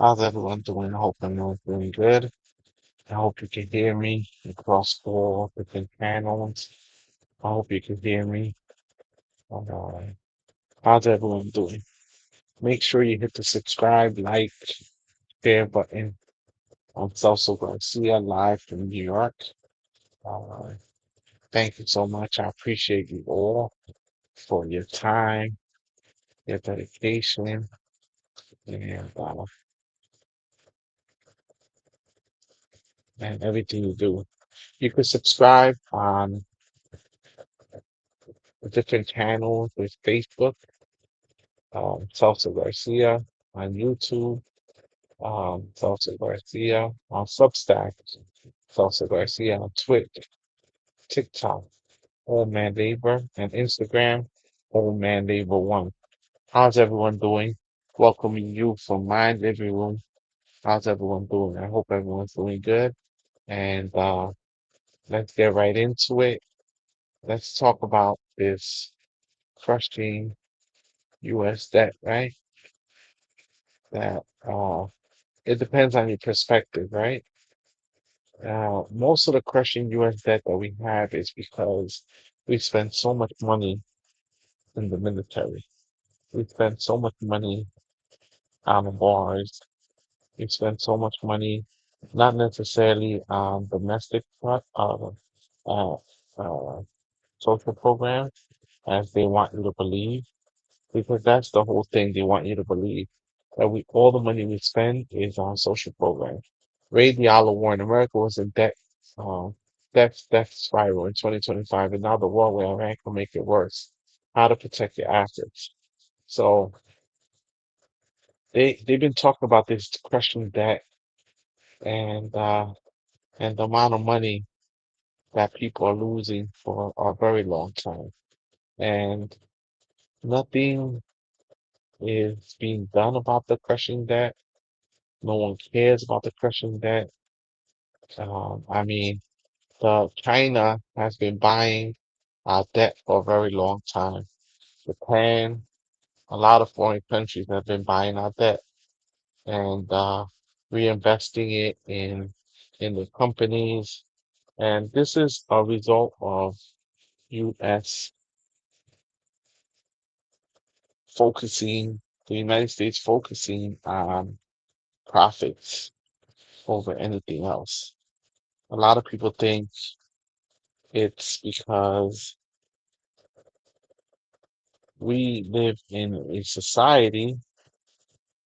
How's everyone doing? I hope everyone's doing good. I hope you can hear me across all different channels. I hope you can hear me. Uh, how's everyone doing? Make sure you hit the subscribe, like, share button on Celso Garcia live from New York. Uh, thank you so much. I appreciate you all for your time, your dedication, and and everything you do. You can subscribe on the different channels with Facebook, Celso Garcia on YouTube, Celso Garcia on Substack, Celso Garcia on Twitch, TikTok, Old Man Labor, and Instagram, Old Man Labor One. How's everyone doing? Welcoming you from my living room. How's everyone doing? I hope everyone's doing good. And let's get right into it. Let's talk about this crushing U.S. debt, right? That it depends on your perspective, right? Most of the crushing U.S. debt that we have is because we spend so much money in the military. We spend so much money on wars. We spend so much money, not necessarily on domestic uh, uh, social programs, as they want you to believe, because that's the whole thing. They want you to believe that we all the money we spend is on social programs. Ray Diallo war in America was in um, debt spiral in 2025, and now the war with Iran can make it worse. How to protect your assets. So they've been talking about this crushing debt and and the amount of money that people are losing for a very long time, and nothing is being done about the crushing debt. No one cares about the crushing debt. I mean, the China has been buying our debt for a very long time. Japan, a lot of foreign countries have been buying our debt and reinvesting it in the companies. And this is a result of U.S. focusing, the United States focusing on profits over anything else. A lot of people think it's because we live in a society,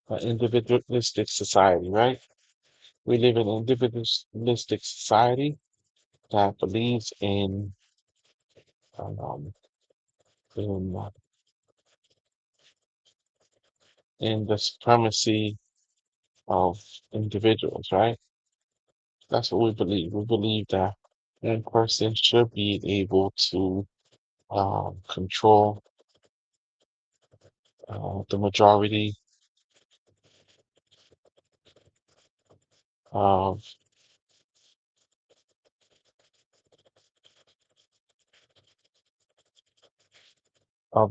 an individualistic society, right? We live in an individualistic society that believes um, in in the supremacy of individuals, right? That's what we believe. We believe that one person should be able to control the majority of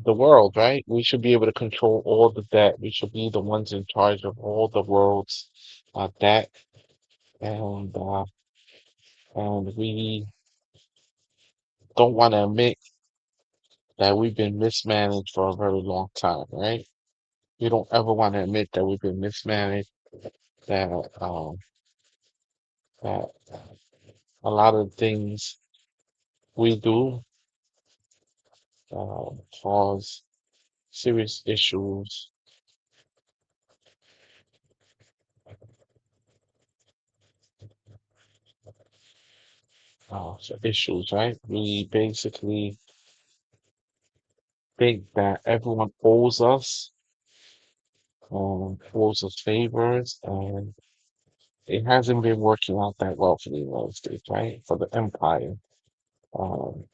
the world, right? We should be able to control all the debt. We should be the ones in charge of all the world's debt, and and we don't want to admit that we've been mismanaged for a very long time, right? We don't ever want to admit that we've been mismanaged, that that a lot of things we do cause serious issues, right? We basically think that everyone owes us favors, and it hasn't been working out that well for the United States, right? For the empire. Um,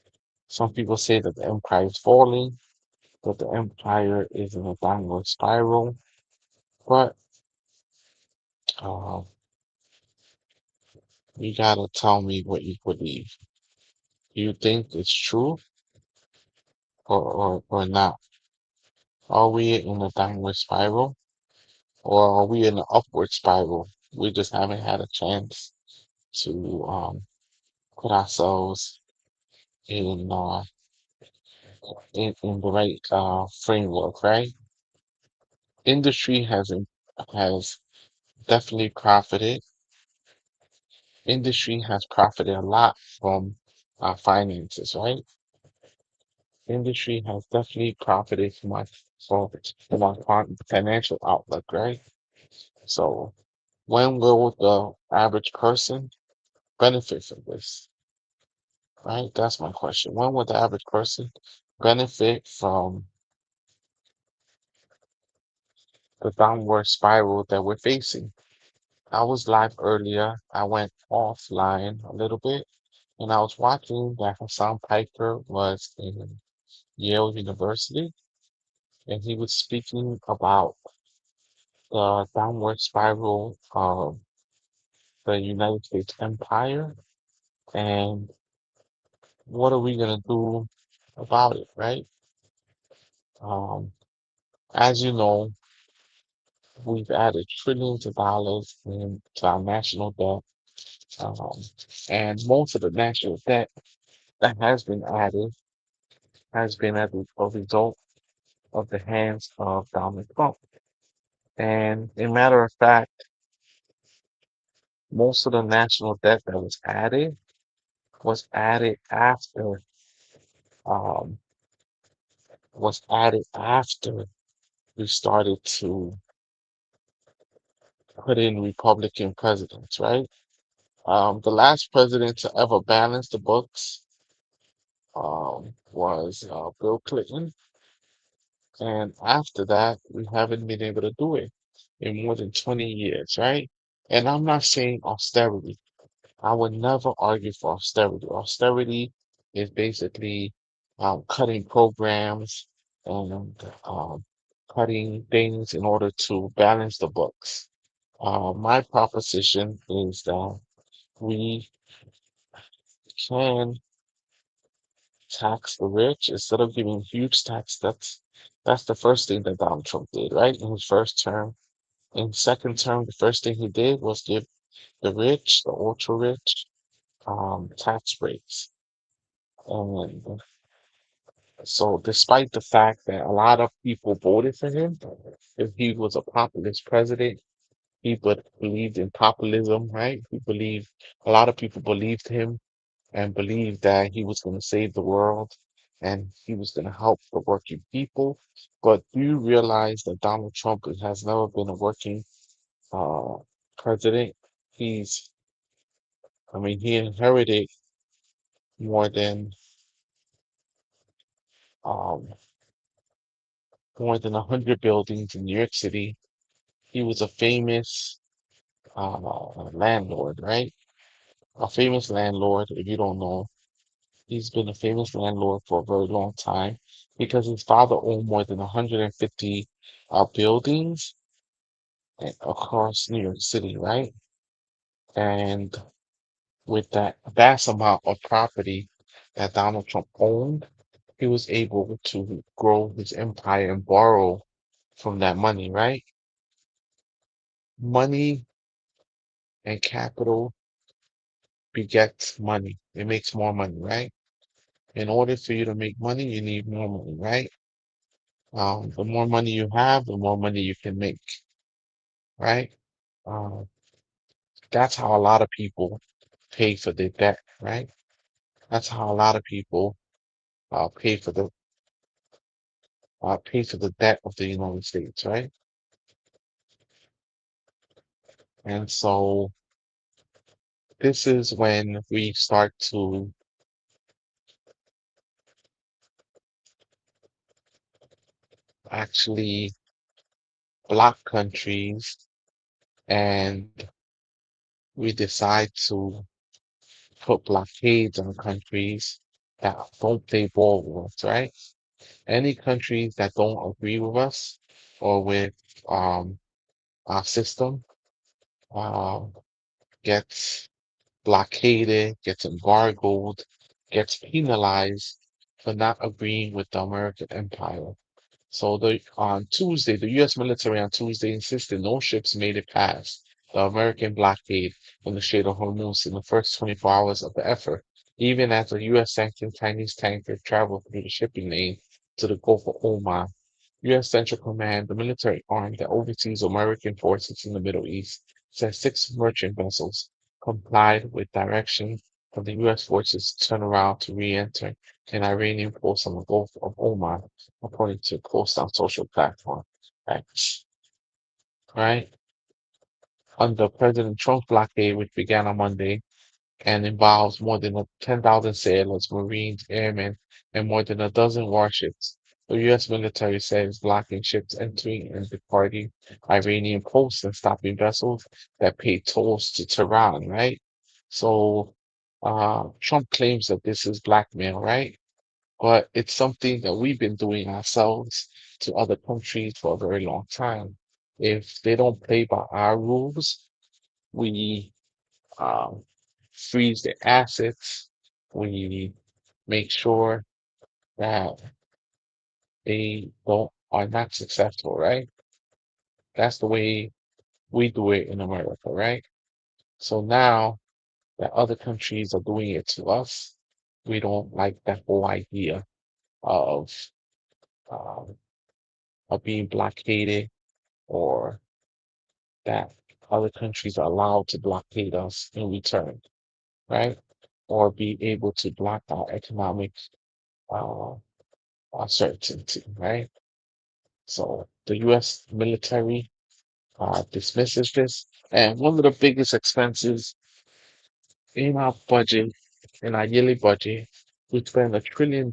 some people say that the empire is falling, that the empire is in a downward spiral. But uh, you gotta tell me what you believe. Do you think it's true or not? Are we in a downward spiral? or are we in an upward spiral? We just haven't had a chance to put ourselves in in the right framework, right? Industry has definitely profited. Industry has profited a lot from our finances, right? Industry has definitely profited from our financial outlook, right? So when will the average person benefit from this, right? That's my question. When will the average person benefit from the downward spiral that we're facing? I was live earlier. I went offline a little bit, and I was watching that Hassan Piker was in Yale University, and he was speaking about the downward spiral of the United States empire and what are we gonna do about it, right? Um, as you know, we've added trillions of dollars into our national debt, um, and most of the national debt that has been added has been as a result of the hands of Donald Trump. And a matter of fact, most of the national debt that was added after um, was added after we started to put in Republican presidents, right? The last president to ever balance the books was Bill Clinton, and after that, we haven't been able to do it in more than 20 years, right? And I'm not saying austerity. I would never argue for austerity. Austerity is basically cutting programs and cutting things in order to balance the books. My proposition is that we can tax the rich instead of giving huge tax. That's the first thing that Donald Trump did, right? In his first term. In second term, the first thing he did was give the rich, the ultra rich, tax breaks. And so despite the fact that a lot of people voted for him, if he was a populist president, believed in populism, right? He believed a lot of people believed him and believed that he was going to save the world and he was going to help the working people. But do you realize that Donald Trump has never been a working uh, president? He's, I mean, he inherited more than um, more than 100 buildings in New York City. He was a famous landlord, right? A famous landlord. If you don't know, he's been a famous landlord for a very long time because his father owned more than 150 buildings across New York City, right? And with that vast amount of property that Donald Trump owned, he was able to grow his empire and borrow from that money, right? Money and capital begets money. It makes more money, right? In order for you to make money, you need more money, right? The more money you have, the more money you can make, right? Um, that's how a lot of people pay for their debt, right? That's how a lot of people uh, pay for the pay for the debt of the United States, right? And so this is when we start to actually block countries and we decide to put blockades on countries that don't play ball with us, right? Any countries that don't agree with us or with um, our system uh, gets blockaded, gets embargoed, gets penalized for not agreeing with the American empire. So on Tuesday, the U.S. military on Tuesday insisted no ships made it past the American blockade in the Strait of Hormuz in the first 24 hours of the effort, even as the U.S. sanctioned Chinese tanker traveled through the shipping lane to the Gulf of Oman. U.S. Central Command, the military arm that oversees American forces in the Middle East, said six merchant vessels complied with direction from the U.S. forces to turn around to re-enter an Iranian post on the Gulf of Oman, according to post on social platform X. Right? Under President Trump's blockade, which began on Monday, and involves more than 10,000 sailors, Marines, airmen, and more than a dozen warships. The U.S. military says blocking ships entering and departing Iranian ports and stopping vessels that pay tolls to Tehran, right? So Trump claims that this is blackmail, right? But it's something that we've been doing ourselves to other countries for a very long time. If they don't play by our rules, we um, freeze their assets. We make sure that they don't are not successful, right? That's the way we do it in America, right? So now that other countries are doing it to us, we don't like that whole idea of um, being blockaded or that other countries are allowed to blockade us in return, right? Or be able to block our economic uh, uncertainty, right? So the U.S. military dismisses this. And one of the biggest expenses in our budget, in our yearly budget, we spend $1 trillion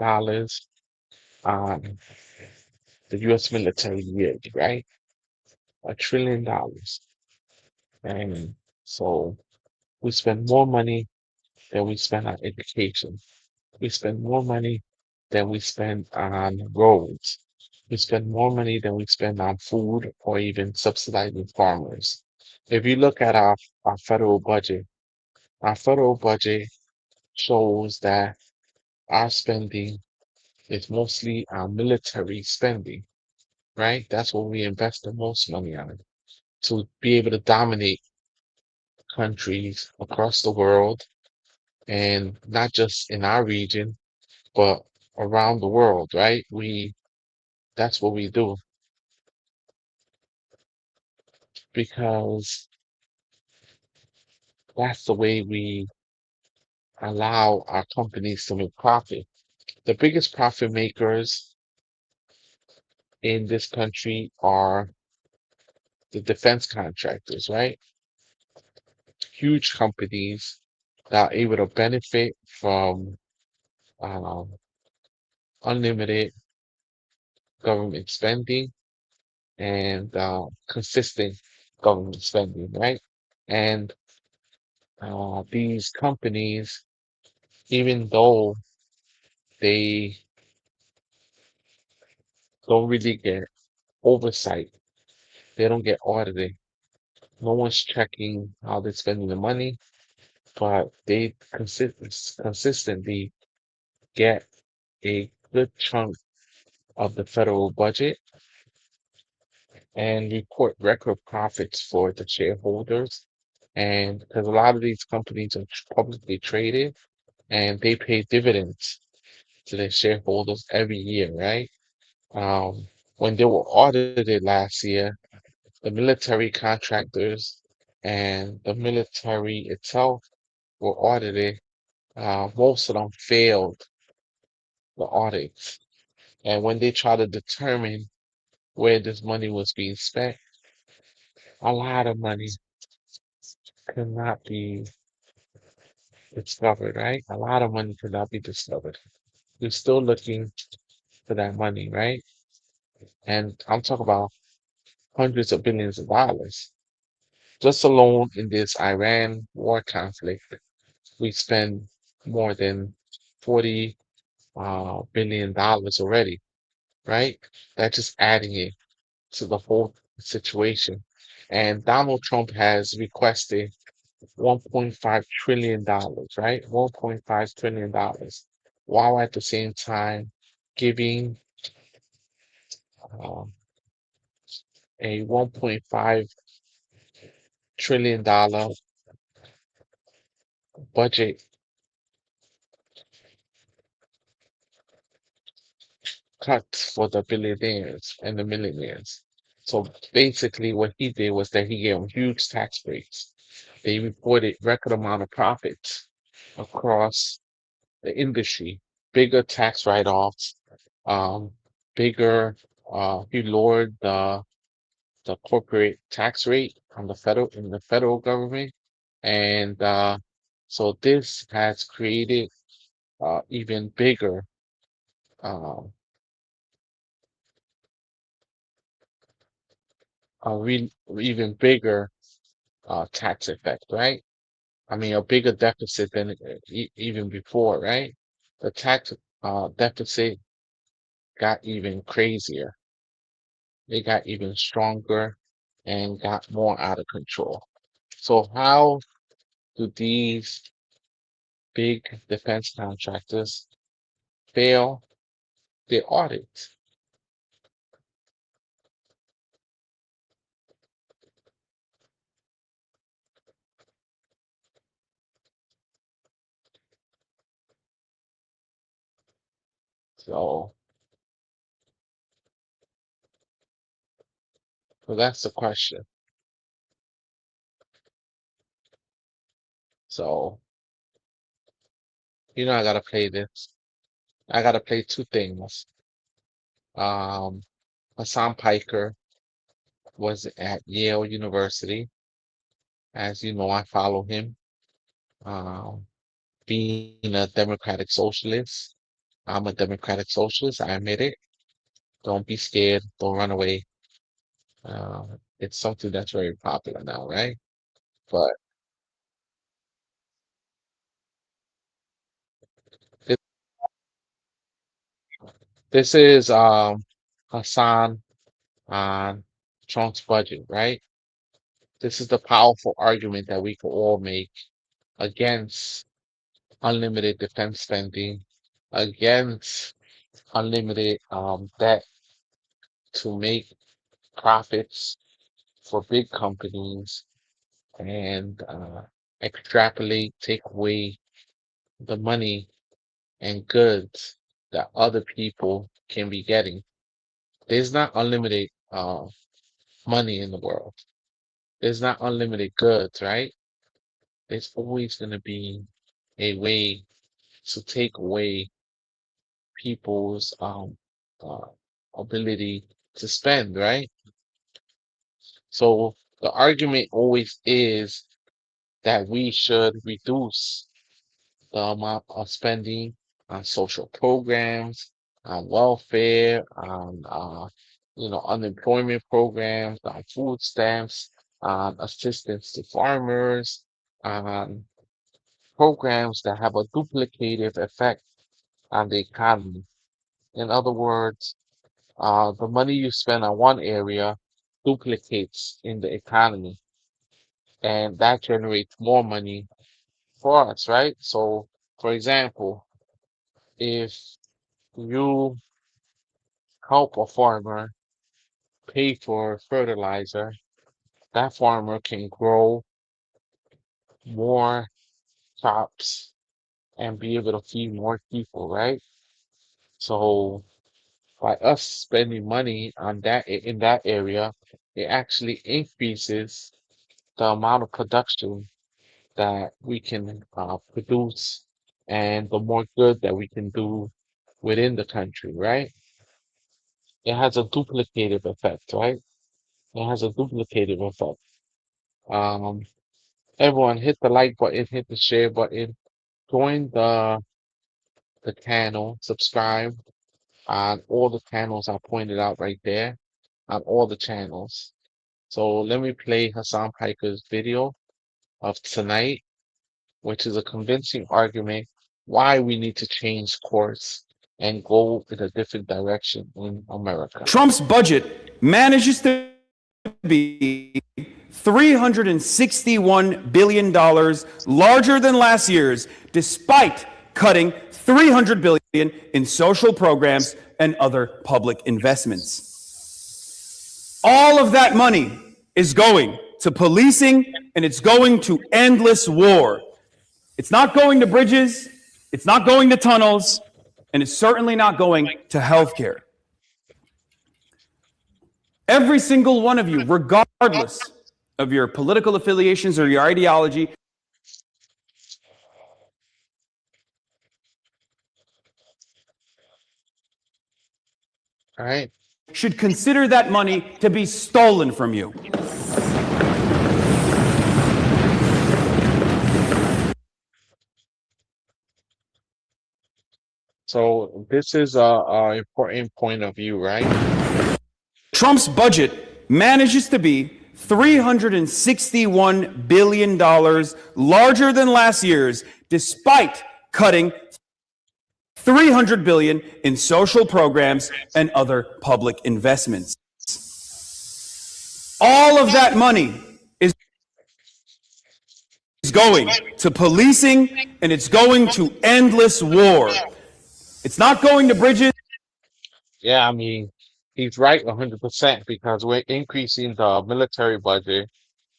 on the U.S. military yearly, right? $1 trillion. And so we spend more money than we spend on education. We spend more money than we spend on roads. We spend more money than we spend on food or even subsidizing farmers. If you look at our our federal budget shows that our spending is mostly our military spending, right? That's what we invest the most money on to be able to dominate countries across the world and not just in our region, but around the world, right? That's what we do because that's the way we allow our companies to make profit. The biggest profit makers in this country are the defense contractors, right? Huge companies that are able to benefit from um, unlimited government spending and consistent government spending, right? And these companies, even though they don't really get oversight, they don't get audited. No one's checking how they're spending the money, but they consistently get a good chunk of the federal budget and report record profits for the shareholders. And because a lot of these companies are publicly traded and they pay dividends to their shareholders every year, right? Um, when they were audited last year, the military contractors and the military itself were audited. Most of them failed the audits. And when they try to determine where this money was being spent, a lot of money could not be discovered, right? A lot of money could not be discovered. We're still looking for that money, right? And I'm talking about hundreds of billions of dollars. Just alone in this Iran war conflict, we spend more than 40 billion dollars already, right? That's just adding it to the whole situation. And Donald Trump has requested $1.5 trillion, right? $1.5 trillion, while at the same time giving um, a $1.5 trillion budget cut for the billionaires and the millionaires. So basically, what he did was that he gave them huge tax breaks. They reported record amount of profits across the industry, bigger tax write-offs, um, bigger. He lowered the corporate tax rate on the federal in the federal government, and so this has created even bigger, um, a even bigger tax effect, right? I mean, a bigger deficit than even before, right? The tax deficit got even crazier. It got even stronger and got more out of control. So how do these big defense contractors fail the audit? So, so that's the question. So, I gotta play this. I gotta play two things. Um, Hassan Piker was at Yale University. As you know, I follow him. Um, being a democratic socialist, I'm a democratic socialist. I admit it. Don't be scared. Don't run away. It's something that's very popular now, right? But this, this is Hassan on Trump's budget, right? This is the powerful argument that we could all make against unlimited defense spending, against unlimited debt to make profits for big companies and extrapolate, take away the money and goods that other people can be getting. There's not unlimited money in the world. There's not unlimited goods, right? There's always going to be a way to take away people's uh, ability to spend, right? So the argument always is that we should reduce the amount of spending on social programs, on welfare, on unemployment programs, on food stamps, on assistance to farmers, on programs that have a duplicative effect on the economy. In other words, the money you spend on one area duplicates in the economy, and that generates more money for us, right? So, for example, if you help a farmer pay for fertilizer, that farmer can grow more crops and be able to feed more people, right? So by us spending money on in that area, it actually increases the amount of production that we can produce and the more good that we can do within the country, right? It has a duplicative effect, right? It has a duplicative effect. Um, Everyone hit the like button, hit the share button, join the channel, subscribe on all the channels I pointed out right there, on all the channels. So let me play Hassan Piker's video of tonight, which is a convincing argument why we need to change course and go in a different direction in America. Trump's budget manages to be $361 billion larger than last year's, despite cutting $300 billion in social programs and other public investments. All of that money is going to policing and it's going to endless war. It's not going to bridges, it's not going to tunnels, and it's certainly not going to healthcare. Every single one of you, regardless of your political affiliations or your ideology, All right. should consider that money to be stolen from you. So this is a important point of view, right? Trump's budget manages to be $361 billion larger than last year's, despite cutting $300 billion in social programs and other public investments. All of that money is going to policing and it's going to endless war. It's not going to bridges. Yeah, I mean, he's right 100% because we're increasing the military budget.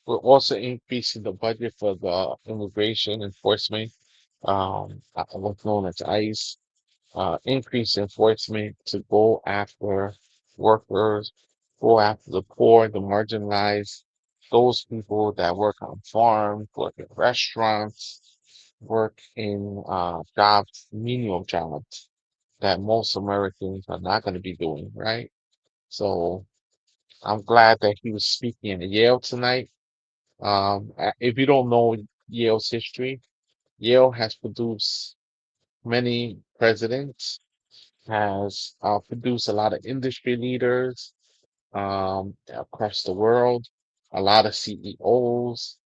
We're also increasing the budget for the immigration enforcement, what's known as ICE, increase enforcement to go after workers, go after the poor, the marginalized, those people that work on farms, work in restaurants, work in jobs, menial jobs that most Americans are not going to be doing, right? So I'm glad that he was speaking at Yale tonight. If you don't know Yale's history, Yale has produced many presidents, has produced a lot of industry leaders across the world, a lot of CEOs,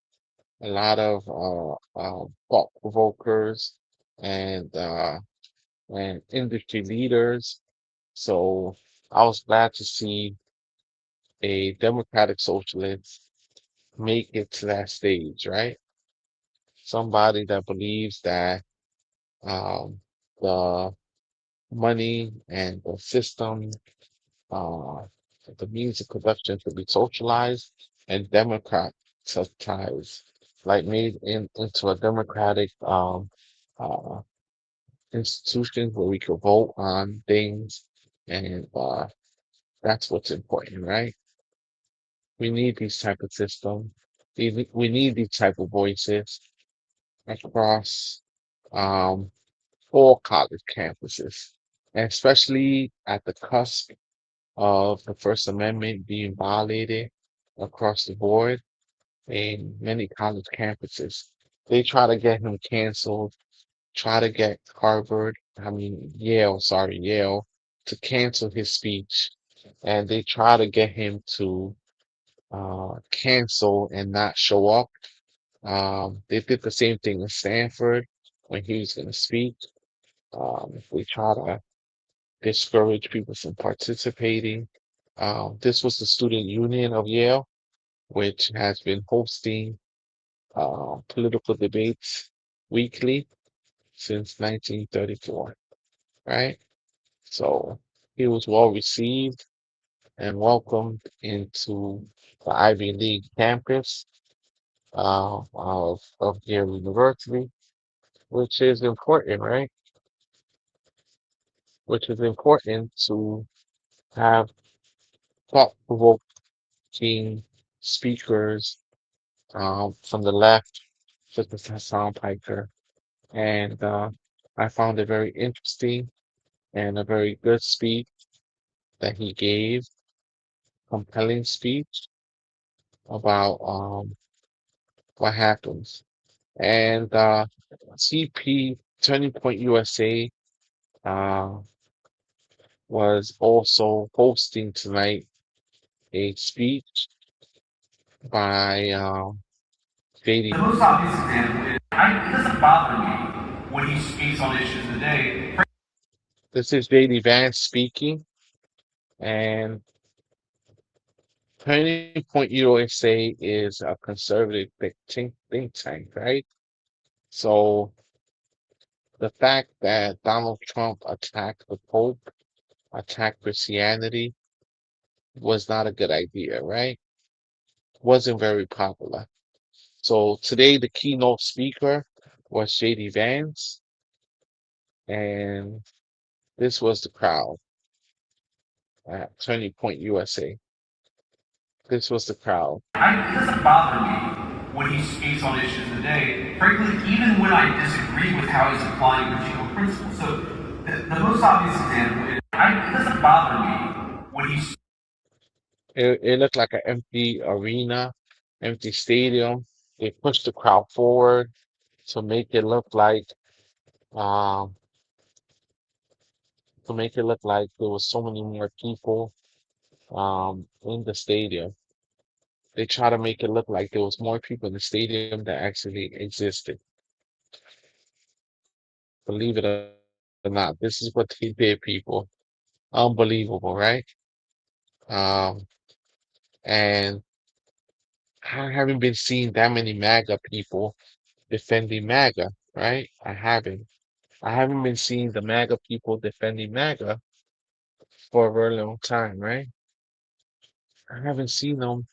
a lot of thought provokers, and industry leaders. So I was glad to see a democratic socialist make it to that stage, right? Somebody that believes that um, the money and the system, uh, the means of production should be socialized and democratized, like made into a democratic uh, institution where we could vote on things, and that's what's important, right? We need these type of systems. We need these type of voices across um, all college campuses, and especially at the cusp of the First Amendment being violated across the board in many college campuses. They try to get him canceled, try to get Yale, sorry, Yale, to cancel his speech. And they try to get him to cancel and not show up. They did the same thing in Stanford when he was going to speak. They try to discourage people from participating. This was the Student Union of Yale, which has been hosting political debates weekly since 1934, right? So he was well received and welcomed into the Ivy League campus of Yale University, which is important, right? Which is important to have thought-provoking speakers from the left, such as Hassan Piker. And I found it very interesting and a very good speech that he gave, compelling speech about what happens. And CP Turning Point USA uh, was also hosting tonight a speech by The JD. most obvious example is it doesn't bother me when he speaks on issues today. This is JD Vance speaking, and Turning Point USA is a conservative think tank, right? So the fact that Donald Trump attacked the Pope, attacked Christianity, was not a good idea, right? Wasn't very popular. So today the keynote speaker was JD Vance, and this was the crowd at Turning Point USA. This was the crowd. It doesn't bother me when he speaks on issues today, frankly, even when I disagree with how he's applying particular principles. So, the most obvious example is it doesn't bother me when he. It looked like an empty arena, empty stadium. They pushed the crowd forward to make it look like um there was so many more people in the stadium. They try to make it look like there was more people in the stadium that actually existed. Believe it or not, this is what they did, people. Unbelievable, right? Um, and I haven't been seeing that many MAGA people defending MAGA, right? I haven't. I haven't been seeing the MAGA people defending MAGA for a very long time, right? I haven't seen them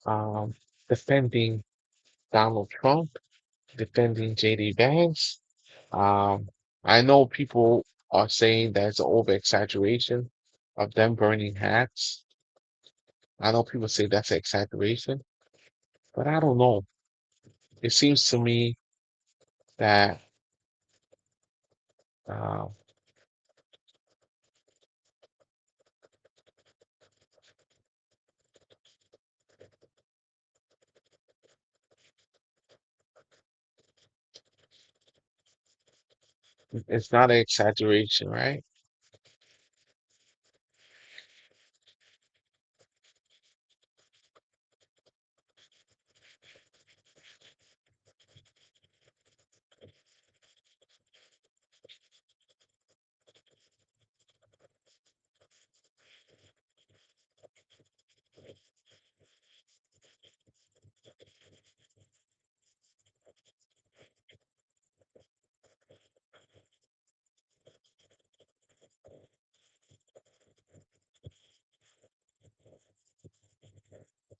um, defending Donald Trump, defending JD Vance. Um, I know people are saying that's an over exaggeration of them burning hats. I know people say that's an exaggeration, but I don't know. It seems to me that uh, it's not an exaggeration, right?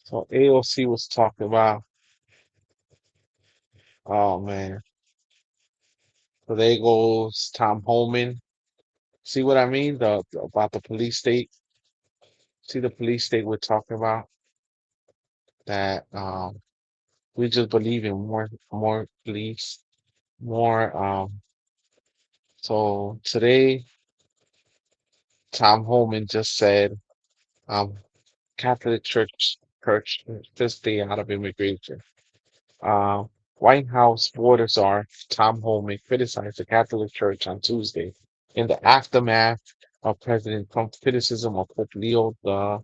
So AOC was talking about, oh man, so there goes Tom Homan. See what I mean? About the police state. See the police state we're talking about that we just believe in more police, more so today Tom Homan just said um Catholic Church just stay out of immigration. Uh, White House border czar Tom Homan criticized the Catholic Church on Tuesday in the aftermath of President Trump's criticism of Pope Leo the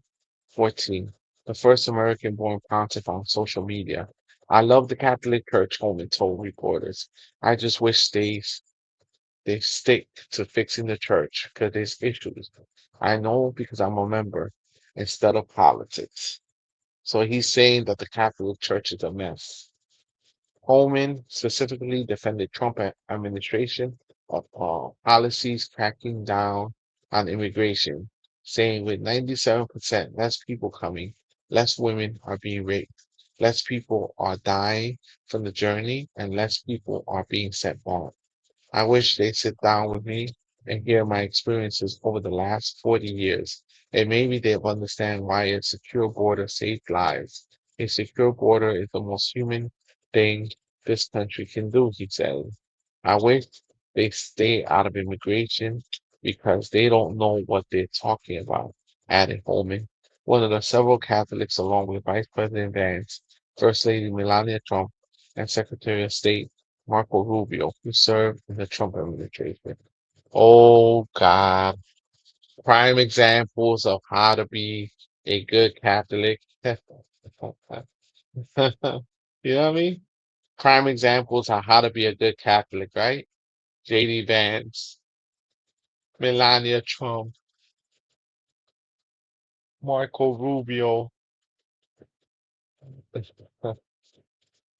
14, the first American-born pontiff on social media. I love the Catholic Church, Holman told reporters. I just wish they stick to fixing the church because there's issues. I know because I'm a member instead of politics. So he's saying that the Catholic Church is a mess. Holman specifically defended Trump administration of policies cracking down on immigration, saying with 97% less people coming, less women are being raped, less people are dying from the journey, and less people are being sent home. I wish they'd sit down with me and hear my experiences over the last 40 years, and maybe they'll understand why a secure border saved lives. A secure border is the most human thing this country can do, he said. I wish they stay out of immigration because they don't know what they're talking about, added Holman, one of the several Catholics, along with Vice President Vance, First Lady Melania Trump, and Secretary of State Marco Rubio, who served in the Trump administration. Oh God, prime examples of how to be a good Catholic. You know what I mean? Prime examples of how to be a good Catholic, right? JD Vance, Melania Trump, Marco Rubio.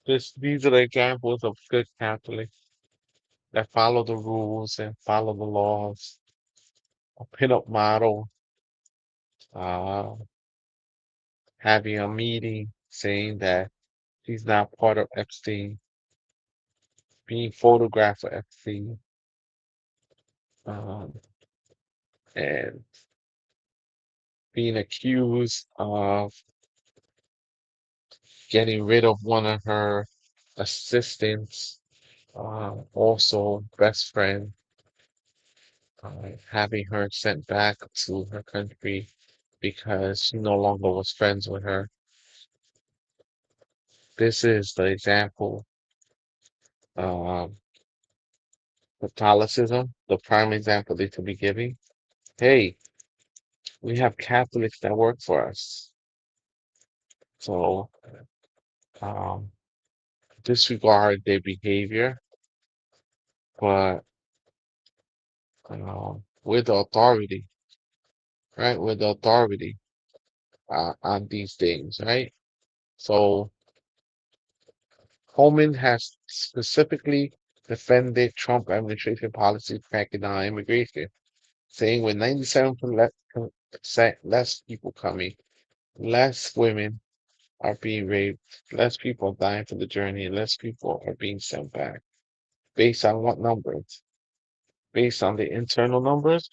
These are the examples of good Catholics that follow the rules and follow the laws. A pinup model. having a meeting saying that he's not part of Epstein, being photographed for Epstein, um, and being accused of getting rid of one of her assistants, also best friend, having her sent back to her country because she no longer was friends with her. This is the example, um, Catholicism, the prime example they could be giving. Hey, we have Catholics that work for us. So um, disregard their behavior, but we're the authority, right? We're the authority on these things, right? So Holman has specifically defended Trump administration policy cracking down on immigration, saying with 97% less people coming, less women are being raped, less people are dying for the journey, and less people are being sent back. Based on what numbers? Based on the internal numbers,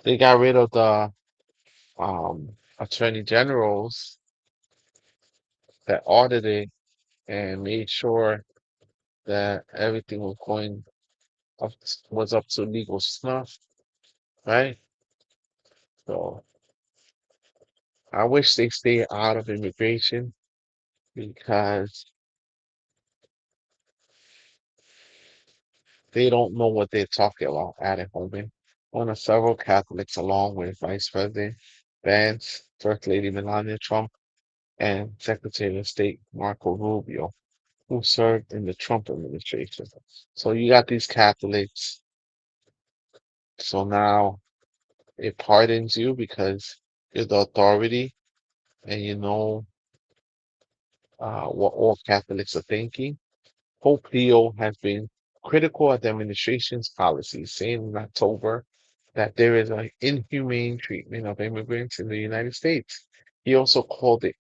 they got rid of the attorney generals that audited and made sure that everything was going up was up to legal snuff, right? So I wish they stay out of immigration because they don't know what they're talking about at home. One of several Catholics, along with Vice President Vance, First Lady Melania Trump, and Secretary of State Marco Rubio, who served in the Trump administration. So you got these Catholics. So now it pardons you because you're the authority and you know what all Catholics are thinking. Pope Leo has been critical of the administration's policies, saying in October that there is an inhumane treatment of immigrants in the United States. He also called it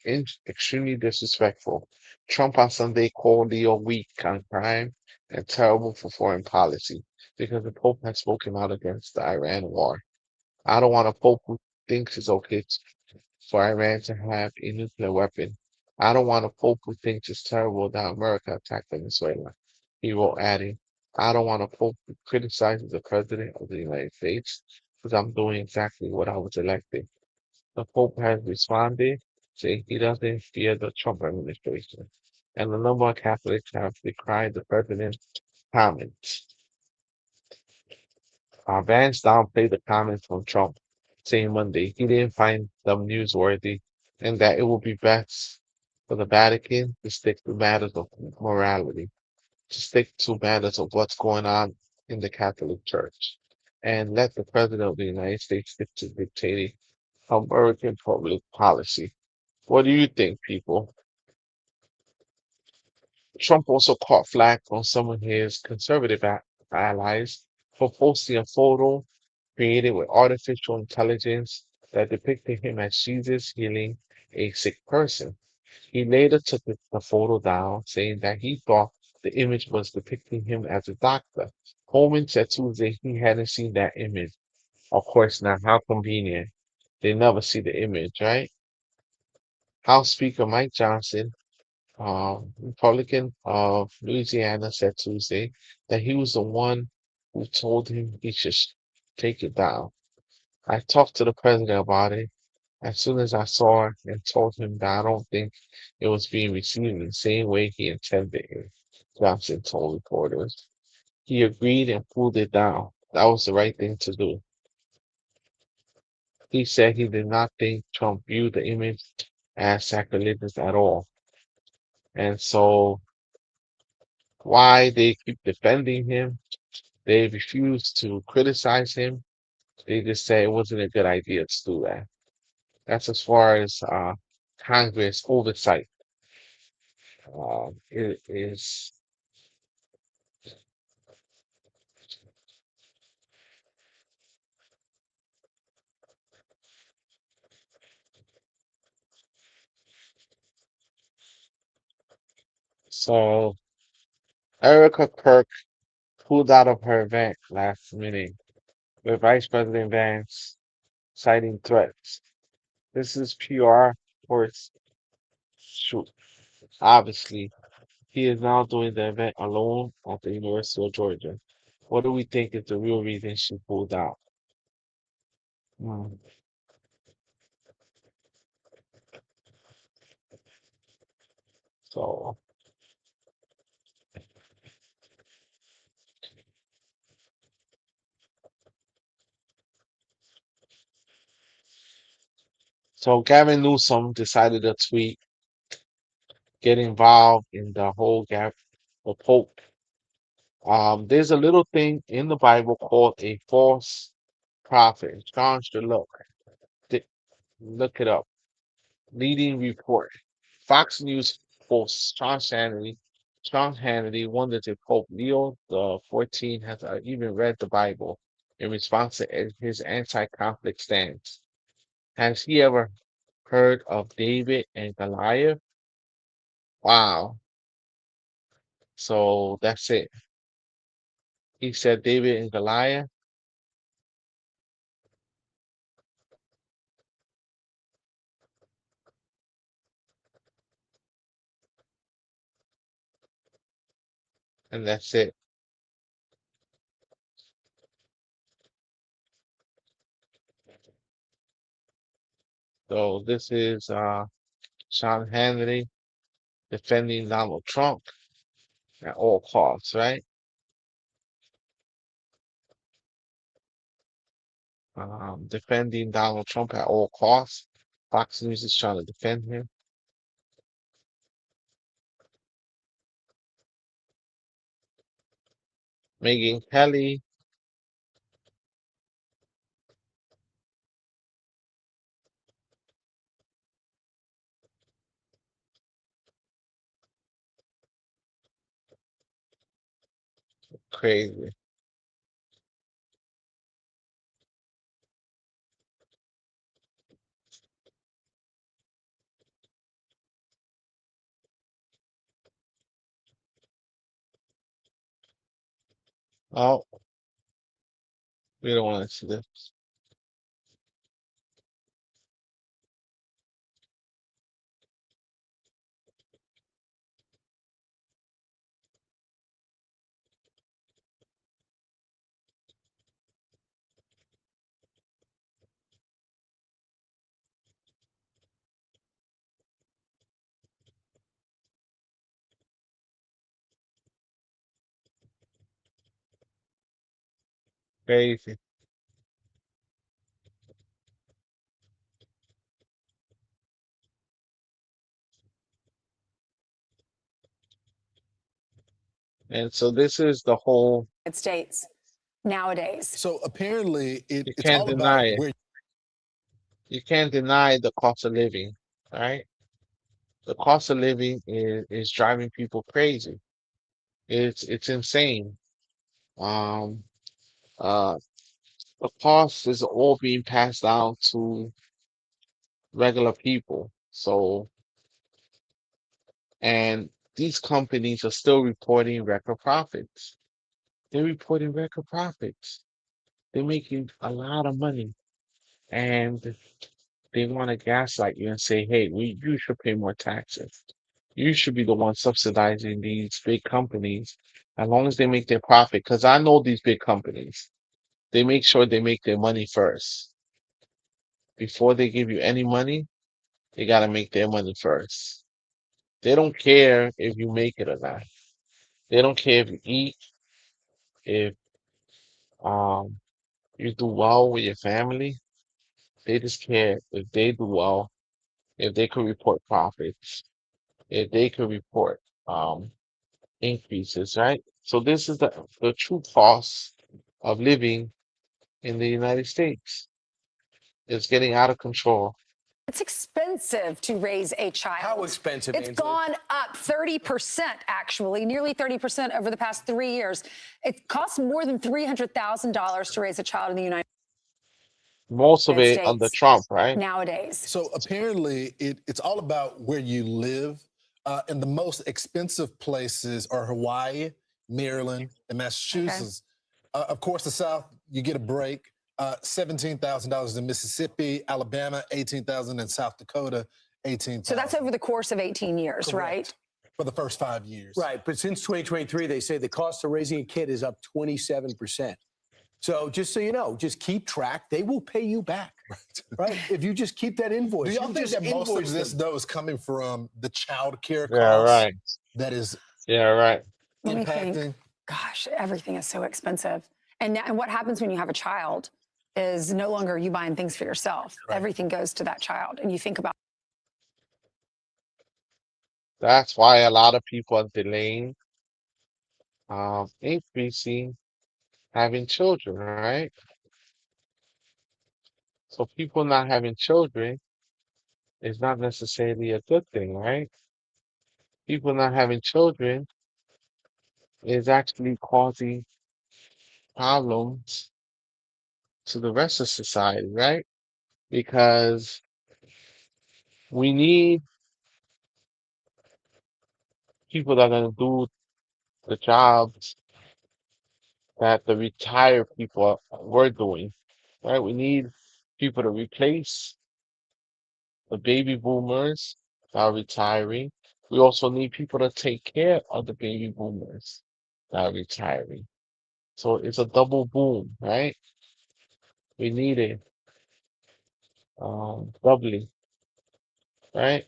extremely disrespectful. Trump on Sunday called Leo weak on crime and terrible for foreign policy because the Pope has spoken out against the Iran war. I don't want a Pope who thinks it's okay for Iran to have a nuclear weapon. I don't want a Pope who thinks it's terrible that America attacked Venezuela. He wrote, adding, I don't want a Pope who criticizes the President of the United States because I'm doing exactly what I was elected. The Pope has responded, saying he doesn't fear the Trump administration. And a number of Catholics have decried the president's comments. Vance downplayed the comments from Trump, saying Monday he didn't find them newsworthy and that it would be best for the Vatican to stick to matters of morality, to stick to matters of what's going on in the Catholic Church, and let the President of the United States stick to dictating American public policy. What do you think, people? Trump also caught flack from some of his conservative allies for posting a photo created with artificial intelligence that depicted him as Jesus healing a sick person. He later took the photo down, saying that he thought the image was depicting him as a doctor. Coleman said Tuesday he hadn't seen that image. Of course not. How convenient. They never see the image, right? House Speaker Mike Johnson, Republican of Louisiana, said Tuesday that he was the one who told him he should take it down. I talked to the president about it as soon as I saw it and told him that I don't think it was being received in the same way he intended it, Johnson told reporters. He agreed and pulled it down. That was the right thing to do. He said he did not think Trump viewed the image as sacrilegious at all. And so why they keep defending him, they refuse to criticize him. They just say it wasn't a good idea to do that. That's as far as Congress oversight it is. So Erica Kirk pulled out of her event last minute with Vice President Vance citing threats. This is PR for its shoot. Obviously, he is now doing the event alone at the University of Georgia. What do we think is the real reason she pulled out? Hmm. So, so Gavin Newsom decided to tweet, get involved in the whole the Pope. There's a little thing in the Bible called a false prophet. John should Th- look it up. Leading report. Fox News host Sean Hannity wondered if Pope Leo the 14th has even read the Bible in response to his anti-conflict stance. Has he ever heard of David and Goliath? Wow. So that's it. He said David and Goliath, and that's it. So this is Sean Hannity defending Donald Trump at all costs, right? Defending Donald Trump at all costs. Fox News is trying to defend him. Megan Kelly, crazy. Oh, we don't want to see this. Crazy. And so this is the whole, States nowadays. So apparently, you it's can't all about deny it. where. You can't deny the cost of living, right? The cost of living is driving people crazy. It's insane. Um, uh, the cost is all being passed down to regular people. So, and these companies are still reporting record profits. They're reporting record profits. They're making a lot of money, and they want to gaslight you and say, "Hey, you should pay more taxes. You should be the one subsidizing these big companies as long as they make their profit." Because I know these big companies, they make sure they make their money first. Before they give you any money, they got to make their money first. They don't care if you make it or not. They don't care if you eat, if um you do well with your family. They just care if they do well, if they could report profits, if they could report um increases, right? So this is the true cost of living in the United States. It's getting out of control. It's expensive to raise a child. How expensive, It's Ainsley? gone up 30%, actually, nearly 30% over the past 3 years. It costs more than $300,000 to raise a child in the United Most of it under States Trump, right? nowadays. So apparently, it's all about where you live. and the most expensive places are Hawaii, Maryland, and Massachusetts. Of course, the South, you get a break. $17,000 in Mississippi, Alabama, $18,000 in South Dakota, $18,000. So that's over the course of 18 years, right? For the first 5 years. Right, but since 2023, they say the cost of raising a kid is up 27%. So just so you know, just keep track. They will pay you back, right? If you just keep that invoice. Do y'all think just that most of invoice this, them. though, is coming from the child care Yeah, costs right. that is Yeah, right. Let me impacting? think. Gosh, everything is so expensive. And what happens when you have a child is no longer are you buying things for yourself. Right. Everything goes to that child. And you think about That's why a lot of people are delaying increasing having children, right? So people not having children is not necessarily a good thing, right? People not having children is actually causing problems to the rest of society, right? Because we need people that are going to do the jobs that the retired people were doing, right? We need people to replace the baby boomers that are retiring. We also need people to take care of the baby boomers that are retiring. So it's a double boom, right? We need it doubly, right?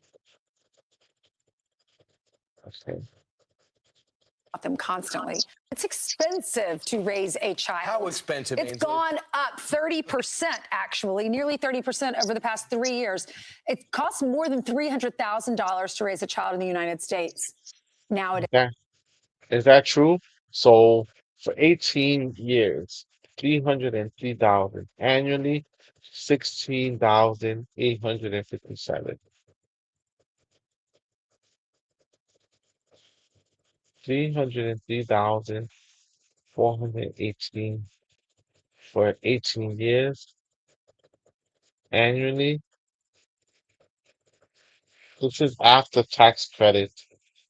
Okay. them constantly. It's expensive to raise a child. How expensive, It's Ainsley? gone up 30%, actually, nearly 30% over the past 3 years. It costs more than $300,000 to raise a child in the United States nowadays. Okay. Is that true? So for 18 years, 303,000 annually, 16,857. 303,418 for 18 years annually. This is after tax credit.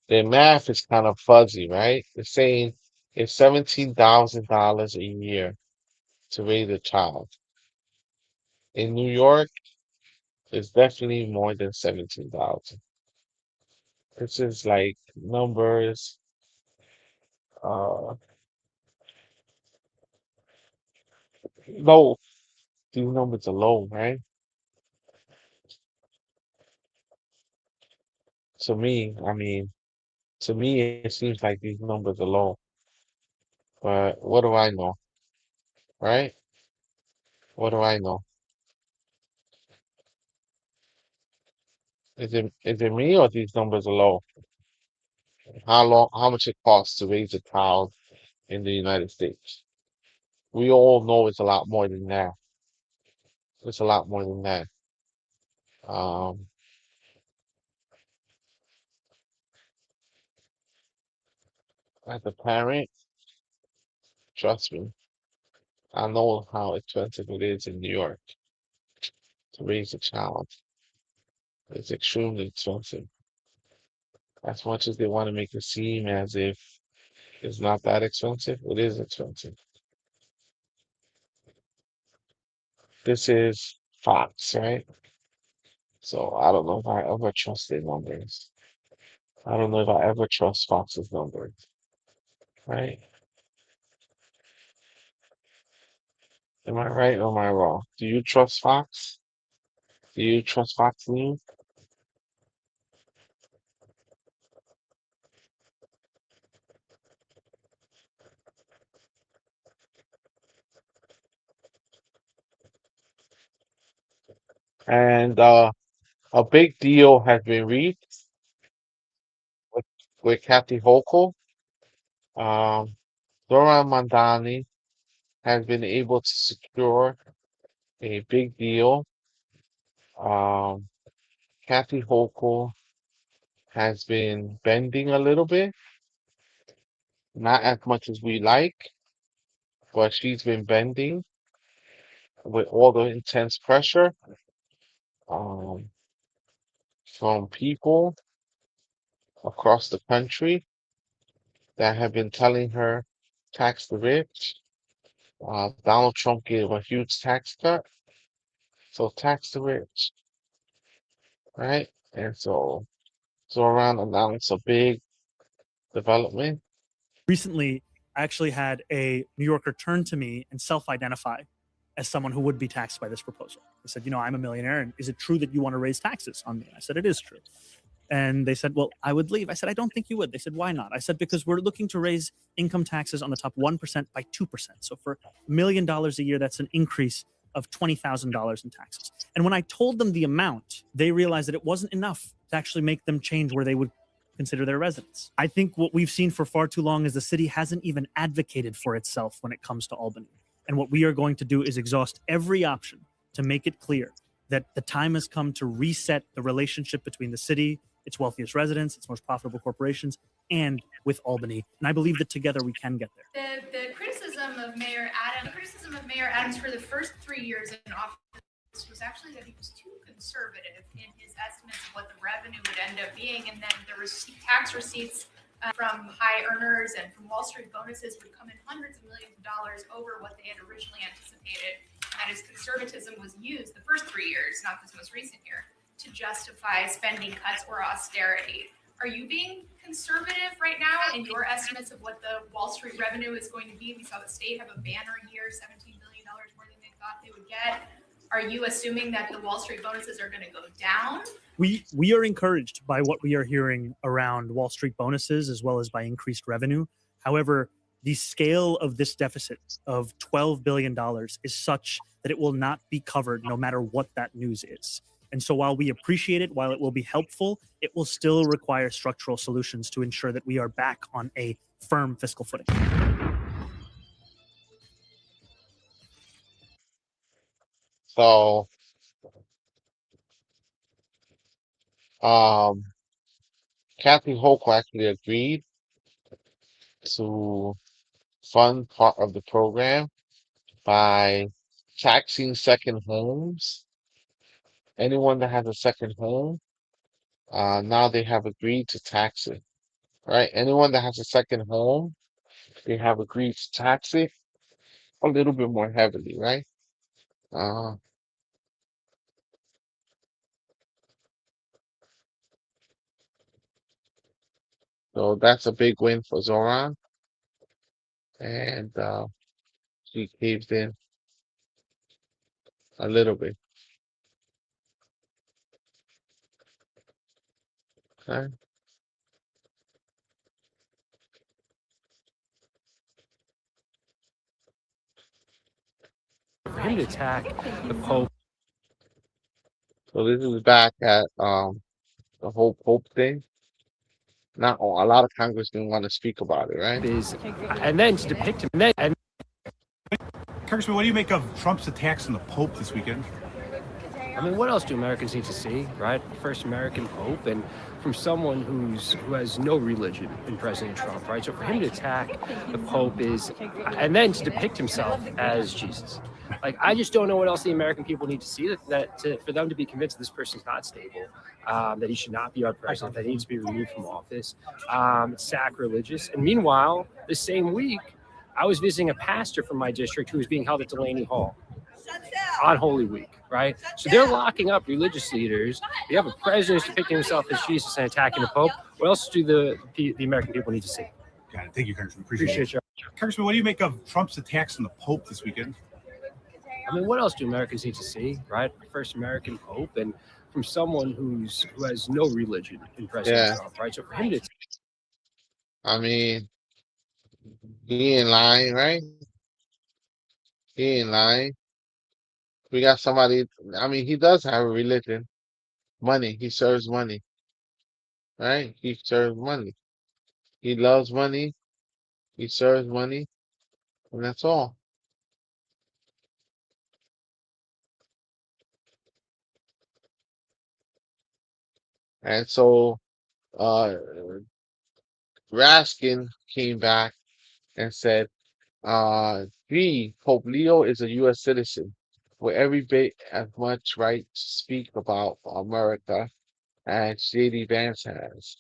The math is kind of fuzzy, right? It's saying it's $17,000 a year to raise a child. In New York, it's definitely more than 17,000. This is like numbers, uh, low. These numbers are low, right? To me, I mean, to me, it seems like these numbers are low. But what do I know, right? What do I know? Is it me or these numbers are low? How much it costs to raise a child in the United States? We all know it's a lot more than that. It's a lot more than that. Um, as a parent, trust me, I know how expensive it is in New York to raise a child. It's extremely expensive. As much as they want to make it seem as if it's not that expensive, it is expensive. This is Fox, right? So I don't know if I ever trust their numbers. I don't know if I ever trust Fox's numbers, right? Am I right or am I wrong? Do you trust Fox? Do you trust Fox News? And a big deal has been reached with, with Kathy Hochul. Um, Dora Mandani has been able to secure a big deal. Um, Kathy Hochul has been bending a little bit, not as much as we like, but she's been bending with all the intense pressure um, from people across the country that have been telling her tax the rich. Donald Trump gave a huge tax cut, so tax the rich, right? And so Zoran announced a big development. Recently, I actually had a New Yorker turn to me and self-identify as someone who would be taxed by this proposal. They said, I'm a millionaire, and is it true that you want to raise taxes on me? I said, it is true. And they said, well, I would leave. I said, I don't think you would. They said, why not? I said, because we're looking to raise income taxes on the top 1% by 2%. So for $1 million a year, that's an increase of $20,000 in taxes. And when I told them the amount, they realized that it wasn't enough to actually make them change where they would consider their residence. I think what we've seen for far too long is the city hasn't even advocated for itself when it comes to Albany. And what we are going to do is exhaust every option to make it clear that the time has come to reset the relationship between the city, its wealthiest residents, its most profitable corporations, and with Albany. And I believe that together we can get there. The criticism of Mayor Adams for the first 3 years in office was actually that he was too conservative in his estimates of what the revenue would end up being, and then the tax receipts from high earners and from Wall Street bonuses would come in hundreds of millions of dollars over what they had originally anticipated. And his conservatism was used the first 3 years, not this most recent year, to justify spending cuts or austerity. Are you being conservative right now in your estimates of what the Wall Street revenue is going to be? We saw the state have a banner year, $17 billion more than they thought they would get. Are you assuming that the Wall Street bonuses are going to go down? We are encouraged by what we are hearing around Wall Street bonuses as well as by increased revenue. However, the scale of this deficit of $12 billion is such that it will not be covered no matter what that news is. And so while we appreciate it, while it will be helpful, it will still require structural solutions to ensure that we are back on a firm fiscal footing. So, Kathy Hochul actually agreed to fund part of the program by taxing second homes. Anyone that has a second home, now they have agreed to tax it, right? Anyone that has a second home, they have agreed to tax it a little bit more heavily, right? Uh, so that's a big win for Zoran, and she caved in a little bit. Okay. For him to attack the Pope. So this is back at the whole Pope thing. Not a lot of congressmen want to speak about it, right? And then to depict him, and Congressman, what do you make of Trump's attacks on the Pope this weekend? I mean, what else do Americans need to see, right? First American Pope, and from someone who has no religion in President Trump, right? So for him to attack the Pope and then to depict himself as Jesus. Like, I just don't know what else the American people need to see for them to be convinced that this person's not stable, that he should not be our president, that he needs to be removed from office. It's sacrilegious. And meanwhile, the same week, I was visiting a pastor from my district who was being held at Delaney Hall on Holy Week, right? So they're locking up religious leaders. You have a president who's depicting himself as Jesus and attacking the Pope. What else do the American people need to see? Got it. Thank you, Congressman. Appreciate you. Congressman, what do you make of Trump's attacks on the Pope this weekend? I mean, what else do Americans need to see, right? First American Pope, and from someone who has no religion in President Trump, right? So for him to, I mean, he ain't lying, right? He ain't lying. We got somebody. I mean, he does have a religion. Money. He serves money, right? He serves money. He loves money. He serves money, and that's all. And so, Raskin came back and said, Pope Leo is a U.S. citizen with every bit as much right to speak about America as J.D. Vance has.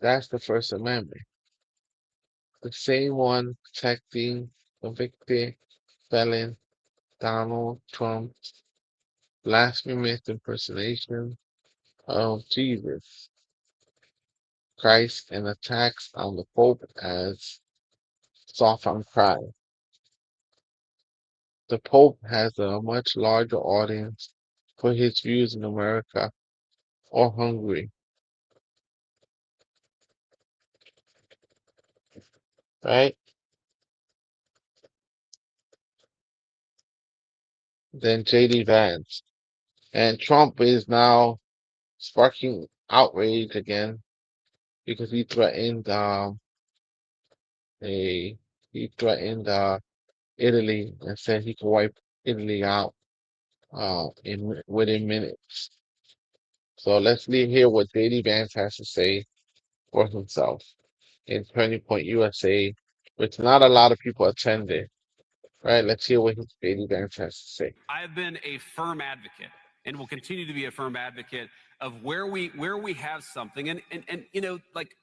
That's the First Amendment. The same one protecting convicted felon Donald Trump's blasphemous impersonation of Jesus Christ and attacks on the Pope as soft on crime. The Pope has a much larger audience for his views in America or Hungary, right? Than J.D. Vance. And Trump is now sparking outrage again because a he threatened Italy and said he could wipe Italy out within minutes. So let's hear what J.D. Vance has to say for himself in Turning Point USA, which not a lot of people attended. Right? Let's hear what J.D. Vance has to say. I have been a firm advocate and will continue to be a firm advocate of where we have something and you know, like,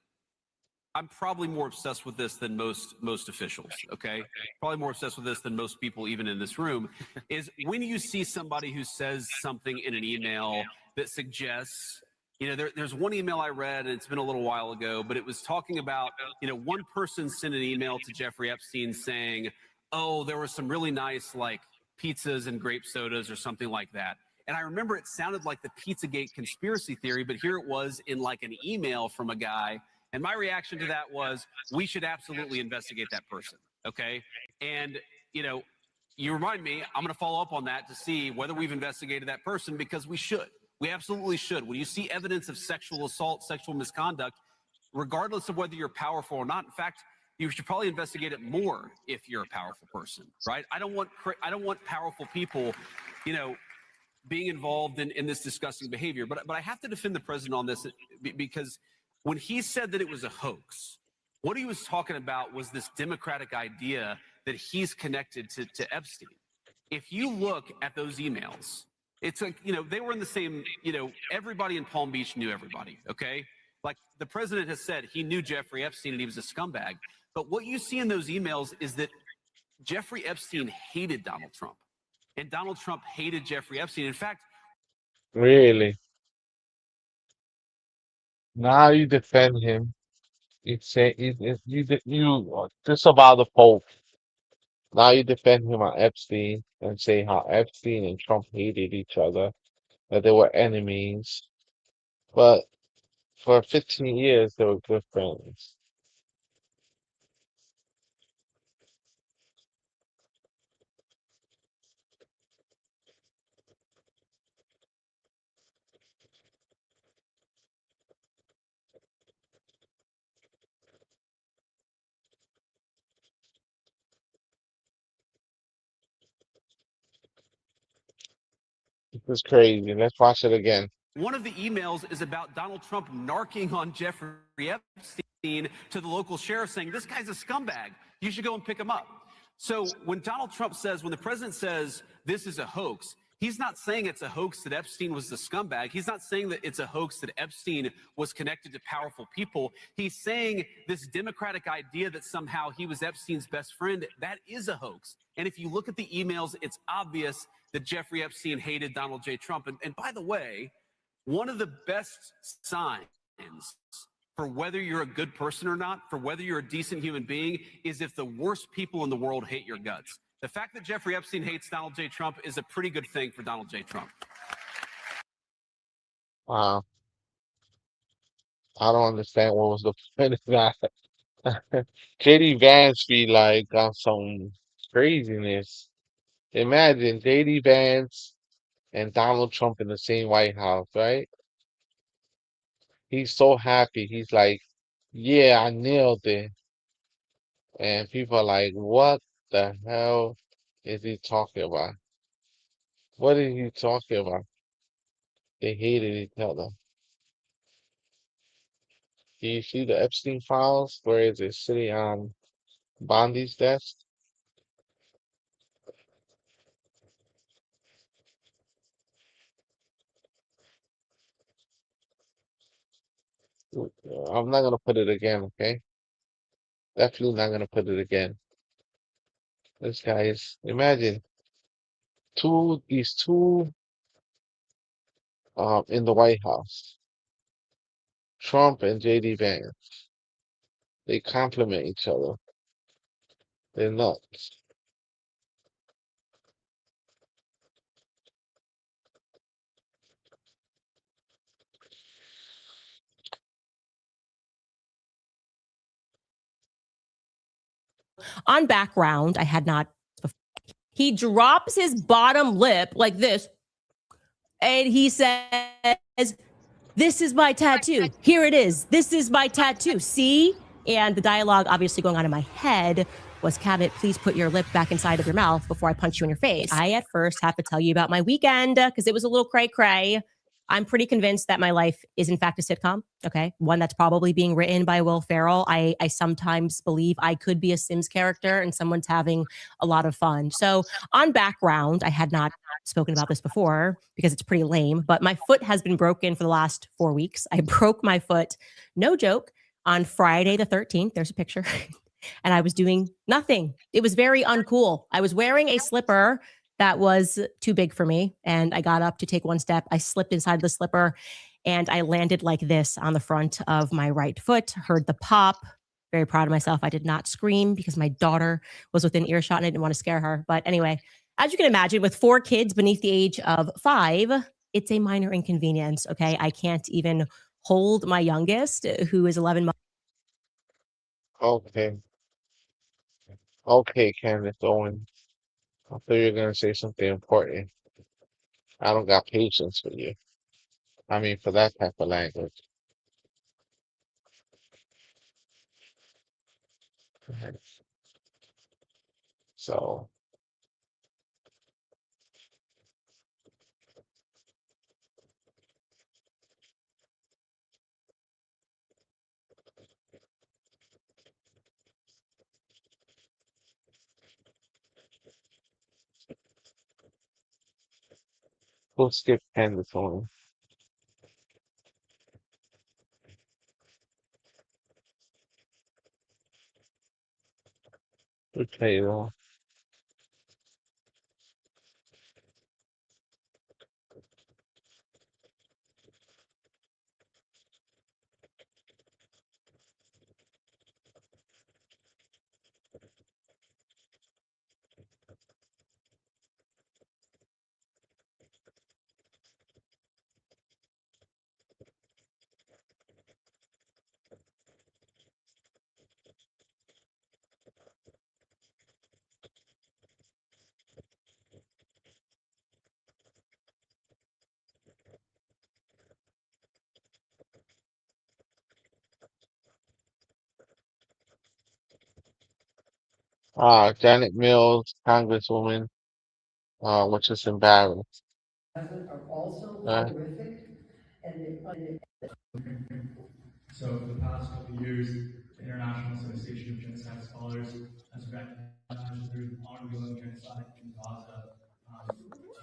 I'm probably more obsessed with this than most officials, okay? Probably more obsessed with this than most people even in this room, is when you see somebody who says something in an email that suggests, you know, there's one email I read, and it's been a little while ago, but it was talking about, you know, one person sent an email to Jeffrey Epstein saying, oh, there were some really nice, like, pizzas and grape sodas or something like that. And I remember it sounded like the Pizzagate conspiracy theory, but here it was in like an email from a guy. And my reaction to that was, we should absolutely investigate that person. Okay. And, you know, you remind me, I'm going to follow up on that to see whether we've investigated that person, because we should. We absolutely should. When you see evidence of sexual assault, sexual misconduct, regardless of whether you're powerful or not, in fact, you should probably investigate it more if you're a powerful person, right? I don't want powerful people, you know, being involved in this disgusting behavior. But I have to defend the president on this because when he said that it was a hoax, what he was talking about was this democratic idea that he's connected to Epstein. If you look at those emails, it's like, you know, they were in the same, you know, everybody in Palm Beach knew everybody, okay? Like the president has said, he knew Jeffrey Epstein and he was a scumbag. But what you see in those emails is that Jeffrey Epstein hated Donald Trump. And Donald Trump hated Jeffrey Epstein. In fact, Really? Now you defend him. You say you disavow the Pope. Now you defend him on Epstein and say how Epstein and Trump hated each other, that they were enemies. But for 15 years, they were good friends. This is crazy. Let's watch it again. one of the emails is about Donald Trump narking on Jeffrey Epstein to the local sheriff saying, this guy's a scumbag. You should go and pick him up. So when Donald Trump says, when the president says this is a hoax, he's not saying it's a hoax that Epstein was the scumbag. He's not saying that it's a hoax that Epstein was connected to powerful people. He's saying this democratic idea that somehow he was Epstein's best friend, that is a hoax. And if you look at the emails, it's obvious that Jeffrey Epstein hated Donald J. Trump. And by the way, one of the best signs for whether you're a good person or not, for whether you're a decent human being, is if the worst people in the world hate your guts. The fact that Jeffrey Epstein hates Donald J. Trump is a pretty good thing for Donald J. Trump. Wow. I don't understand what was the point of that. JD Vance be like on some craziness. Imagine JD Vance and Donald Trump in the same White House, right? He's so happy. He's like, yeah, I nailed it. And people are like, what the hell is he talking about? What is he talking about? They hated each other. Do you see the Epstein files? Where is it? Sitting on Bondi's desk? I'm not gonna put it again, okay? Definitely not gonna put it again. This guy is, imagine these two in the White House, Trump and JD Vance. They complement each other. They're nuts. On background, I had not. He drops his bottom lip like this, and he says, "This is my tattoo. Here it is. This is my tattoo. See?" And the dialogue obviously going on in my head was, "Cabinet, please put your lip back inside of your mouth before I punch you in your face." I at first have to tell you about my weekend because it was a little cray cray. I'm pretty convinced that my life is in fact a sitcom. Okay. One that's probably being written by Will Ferrell. I sometimes believe I could be a Sims character and someone's having a lot of fun. So on background, I had not spoken about this before because it's pretty lame, but my foot has been broken for the last 4 weeks. I broke my foot, no joke, on Friday the 13th. There's a picture. And I was doing nothing. It was very uncool. I was wearing a slipper that was too big for me. And I got up to take one step. I slipped inside the slipper and I landed like this on the front of my right foot, heard the pop. Very proud of myself. I did not scream because my daughter was within earshot and I didn't want to scare her. But anyway, as you can imagine, with 4 kids beneath the age of 5, it's a minor inconvenience. Okay. I can't even hold my youngest, who is 11 months. Okay. Okay, Candace Owens. I thought you were gonna say something important. I don't got patience for you. I mean, for that type of language. So, we'll skip Candace Owens. Okay, well, Janet Mills, Congresswoman, which is embarrassed. Are also Uh, horrific, and So for the past couple of years, the International Association of Genocide Scholars has recognized that there is ongoing genocide in Gaza.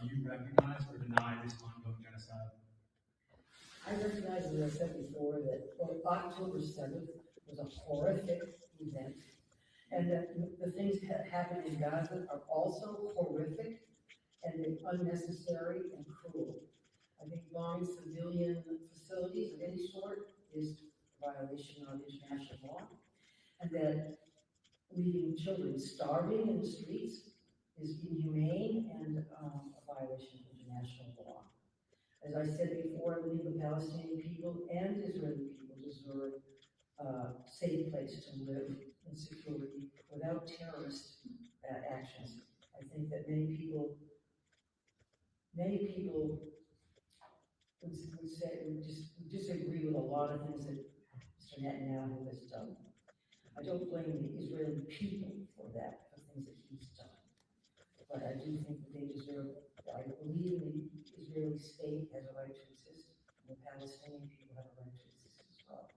Do you recognize or deny this ongoing genocide? I recognize, as I said before, that October 7th was a horrific event, and that the things that happened in Gaza are also horrific and unnecessary and cruel. I think bombing civilian facilities of any sort is a violation of international law, and that leaving children starving in the streets is inhumane and a violation of international law. As I said before, I believe the Palestinian people and Israeli people deserve a safe place to live in security without terrorist actions. I think that many people would say, would disagree with a lot of things that Mr. Netanyahu has done. I don't blame the Israeli people for that, for things that he's done. But I do think that they deserve, I believe the Israeli state has a right to exist, and the Palestinian people have a right to exist as well.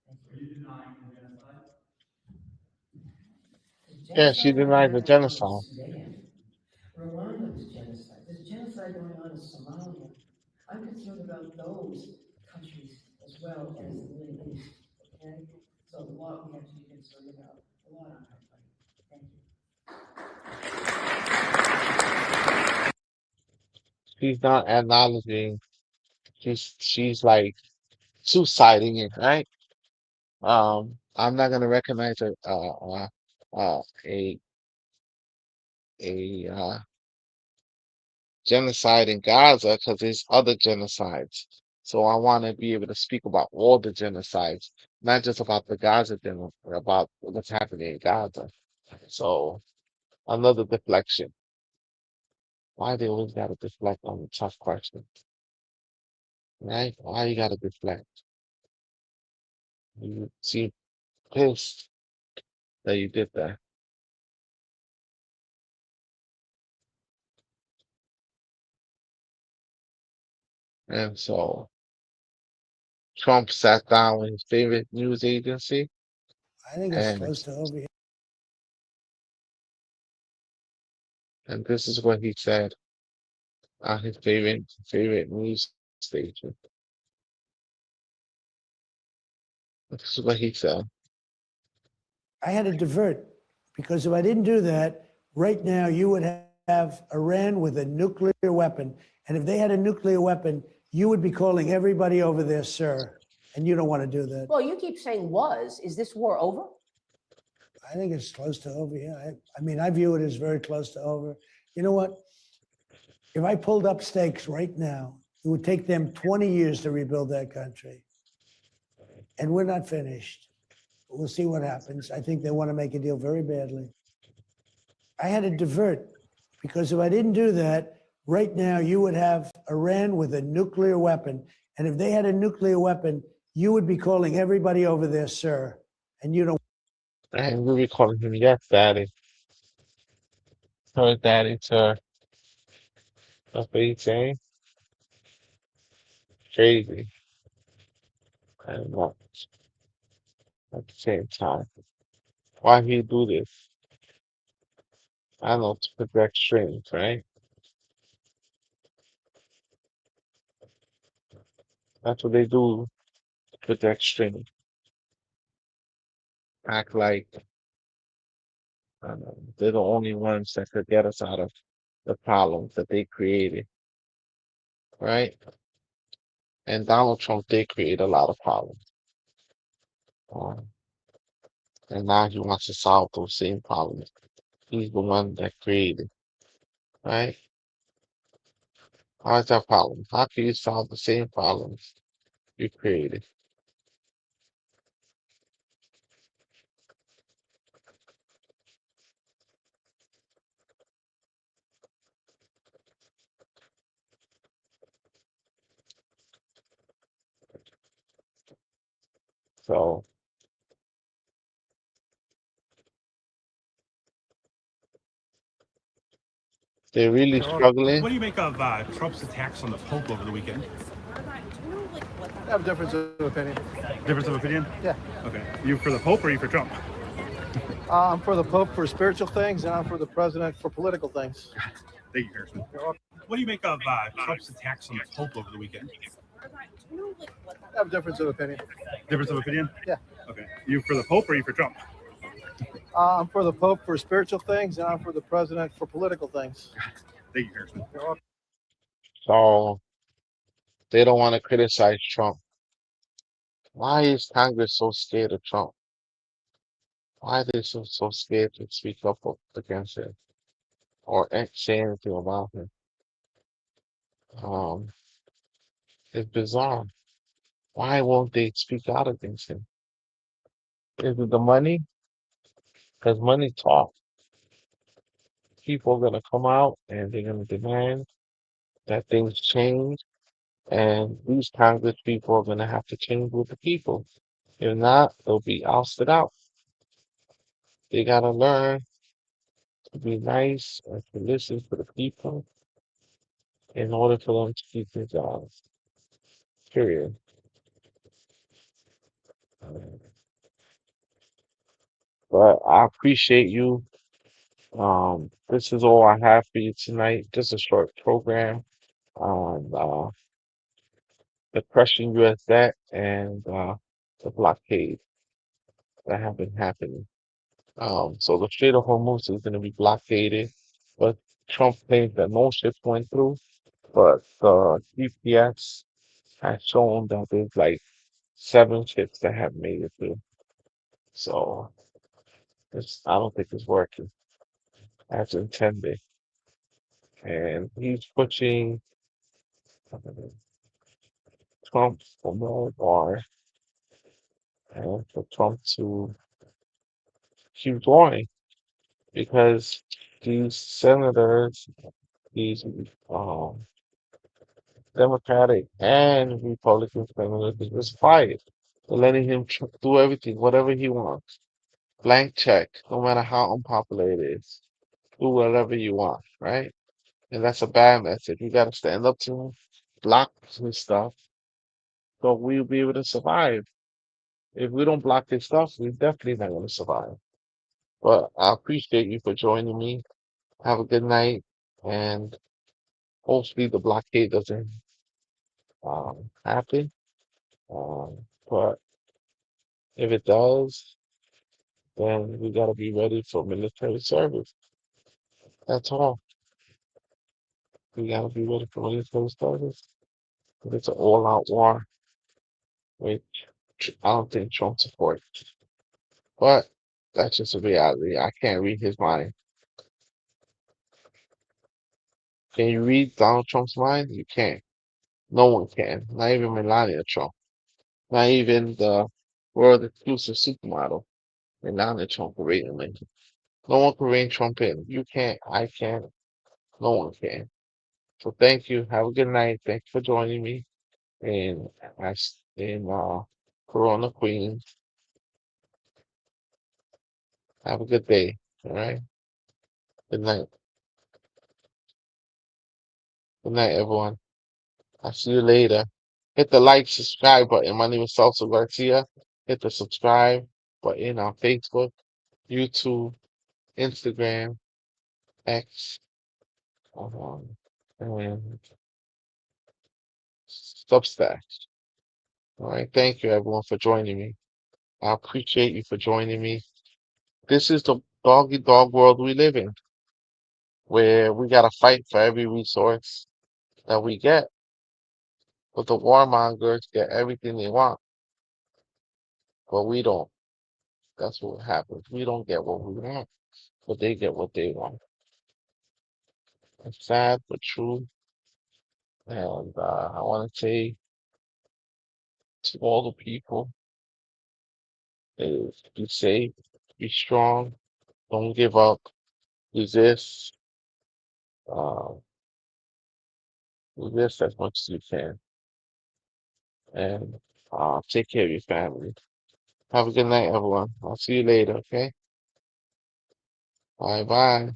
Thank you. Are you denying the genocide? yeah, she Genocide denied the going on in genocide. Sudan. Rwanda was genocide. There's genocide going on in Somalia. I'm concerned about those countries as well as the She's not acknowledging. She's like two-siding it, right? I'm not gonna recognize a genocide in Gaza because there's other genocides. So I want to be able to speak about all the genocides, not just about the Gaza genocide, about what's happening in Gaza. So another deflection. Why they always gotta deflect on the tough questions, right? Why you gotta deflect? You seem pissed that you did that. And so Trump sat down with his favorite news agency, I think it's and close to over here. this is what he said on his favorite news station. This is what he said. I had to divert because if I didn't do that, right now you would have Iran with a nuclear weapon. And if they had a nuclear weapon, you would be calling everybody over there, sir. And you don't want to do that. Well, you keep saying was. Is this war over? I think it's close to over here. I mean, I view it as very close to over. You know what? If I pulled up stakes right now, it would take them 20 years to rebuild that country. And we're not finished. We'll see what happens. I think they want to make a deal very badly. I had to divert because if I didn't do that, right now you would have Iran with a nuclear weapon. And if they had a nuclear weapon, you would be calling everybody over there, sir. And you don't. And we be calling him yes, daddy. Her daddy, sir. That's what he's saying. Crazy. And at the same time. Why he do this? I don't know, to project strings, right? That's what they do, to project strings. Act like they're the only ones that could get us out of the problems that they created, right? And Donald Trump did create a lot of problems. Um, and now he wants to solve those same problems. He's the one that created, right? How is that a problem? How can you solve the same problems you created? So they're really struggling. What do you make of Trump's attacks on the Pope over the weekend? I have a difference of opinion. Difference of opinion? Yeah. Okay. You for the Pope or you for Trump? I'm for the Pope for spiritual things, and I'm for the president for political things. Thank you, Congressman. What do you make of Trump's attacks on the Pope over the weekend? I have a difference of opinion. Difference of opinion? Yeah. Okay. You for the Pope or you for Trump? I'm for the Pope for spiritual things, and I'm for the president for political things. Thank you, Congressman. So they don't want to criticize Trump. Why is Congress so scared of Trump? Why are they so scared to speak up against him or say anything about him? Um, it's bizarre. Why won't they speak out against him? Is it the money? Because money talks. People are gonna come out and they're gonna demand that things change, and these Congress people are gonna have to change with the people. If not, they'll be ousted out. They gotta learn to be nice and to listen to the people in order for them to keep their jobs. Period. But I appreciate you. This is all I have for you tonight. Just a short program on the crushing U.S. debt and the blockade that have been happening. So the Strait of Hormuz is going to be blockaded, but Trump claims that no ships went through. but the GPS has shown that there's like 7 ships that have made it through. So I don't think it's working as intended. And he's pushing uh, Trump for more bar and for Trump to keep going because these senators, these um, Democratic and Republican senators, are just fired. They're letting him do everything, whatever he wants. Blank check, no matter how unpopular it is. Do whatever you want, right? And that's a bad message. We got to stand up to him, block his stuff, so we'll be able to survive. If we don't block his stuff, we're definitely not going to survive. But I appreciate you for joining me. Have a good night, and hopefully the blockade doesn't happen. But if it does, then we got to be ready for military service. That's all. We got to be ready for military service. It's an all-out war, which I don't think Trump supports. But that's just a reality. I can't read his mind. Can you read Donald Trump's mind? You can't. No one can. Not even Melania Trump. Not even the world exclusive supermodel. Melania Trump can read him in. No one can rein Trump in. You can't. I can't. No one can. So thank you. Have a good night. Thanks for joining me in Corona Queens. Have a good day. All right. Good night. Good night, everyone. I'll see you later. Hit the like, subscribe button. My name is Celso Garcia. Hit the subscribe button on Facebook, YouTube, Instagram, X, and Substack. All right. Thank you, everyone, for joining me. I appreciate you for joining me. This is the doggy dog world we live in, where we got to fight for every resource that we get. But the warmongers get everything they want, but we don't. That's what happens. We don't get what we want, but they get what they want. It's sad but true. And I want to say to all the people is be safe, be strong, don't give up, resist, uh, resist as much as you can, and take care of your family. Have a good night, everyone. I'll see you later, okay? Bye bye.